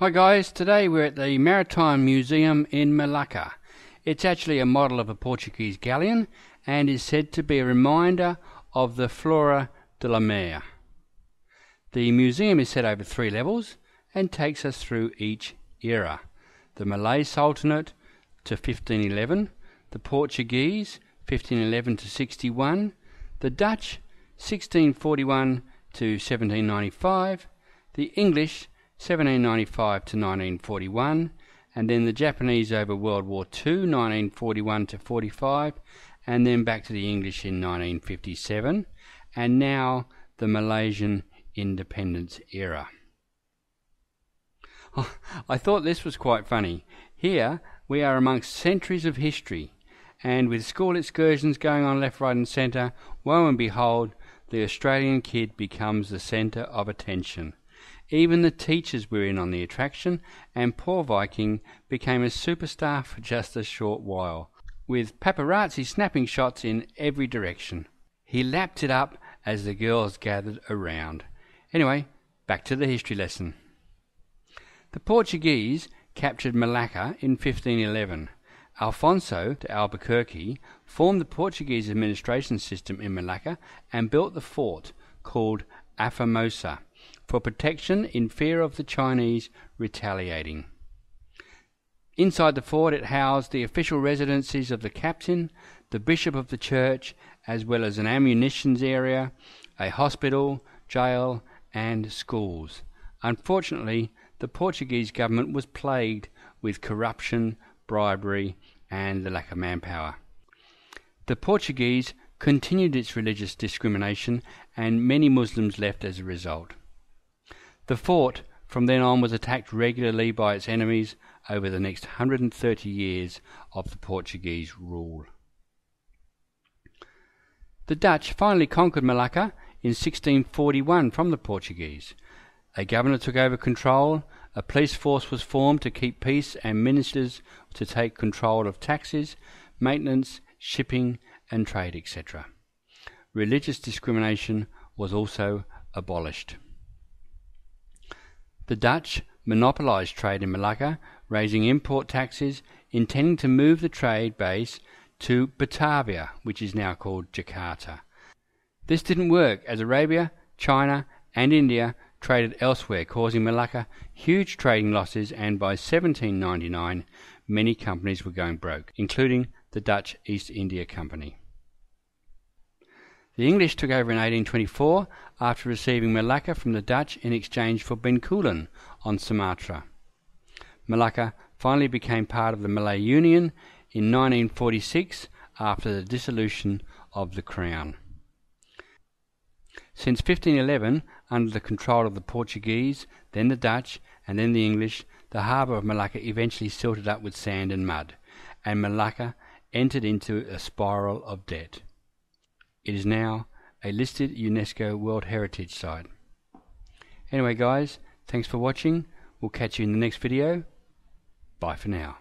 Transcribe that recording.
Hi guys, today we're at the Maritime Museum in Malacca. It's actually a model of a Portuguese galleon and is said to be a reminder of the Flora de la Mer. The museum is set over 3 levels and takes us through each era. The Malay Sultanate to 1511, the Portuguese 1511 to 61, the Dutch 1641 to 1795, the English 1795 to 1941, and then the Japanese over World War II 1941 to 45, and then back to the English in 1957, and now the Malaysian independence era. I thought this was quite funny. Here we are amongst centuries of history, and with school excursions going on left, right and centre, woe and behold, the Australian kid becomes the centre of attention. Even the teachers were in on the attraction, and poor Viking became a superstar for just a short while, with paparazzi snapping shots in every direction. He lapped it up as the girls gathered around. Anyway, back to the history lesson. The Portuguese captured Malacca in 1511. Alfonso de Albuquerque formed the Portuguese administration system in Malacca and built the fort called Afamosa for protection in fear of the Chinese retaliating. Inside the fort it housed the official residencies of the captain, the bishop of the church, as well as an ammunitions area, a hospital, jail and schools. Unfortunately, the Portuguese government was plagued with corruption, bribery and the lack of manpower. The Portuguese continued its religious discrimination and many Muslims left as a result. The fort from then on was attacked regularly by its enemies over the next 130 years of the Portuguese rule. The Dutch finally conquered Malacca in 1641 from the Portuguese. A governor took over control, a police force was formed to keep peace and ministers to take control of taxes, maintenance, shipping and trade, etc. Religious discrimination was also abolished. The Dutch monopolised trade in Malacca, raising import taxes, intending to move the trade base to Batavia, which is now called Jakarta. This didn't work, as Arabia, China and India traded elsewhere, causing Malacca huge trading losses, and by 1799 many companies were going broke, including the Dutch East India Company. The English took over in 1824 after receiving Malacca from the Dutch in exchange for Bencoolen on Sumatra. Malacca finally became part of the Malay Union in 1946 after the dissolution of the Crown. Since 1511, under the control of the Portuguese, then the Dutch and then the English, the harbour of Malacca eventually silted up with sand and mud, and Malacca entered into a spiral of debt. It is now a listed UNESCO World Heritage Site. Anyway guys, thanks for watching. We'll catch you in the next video. Bye for now.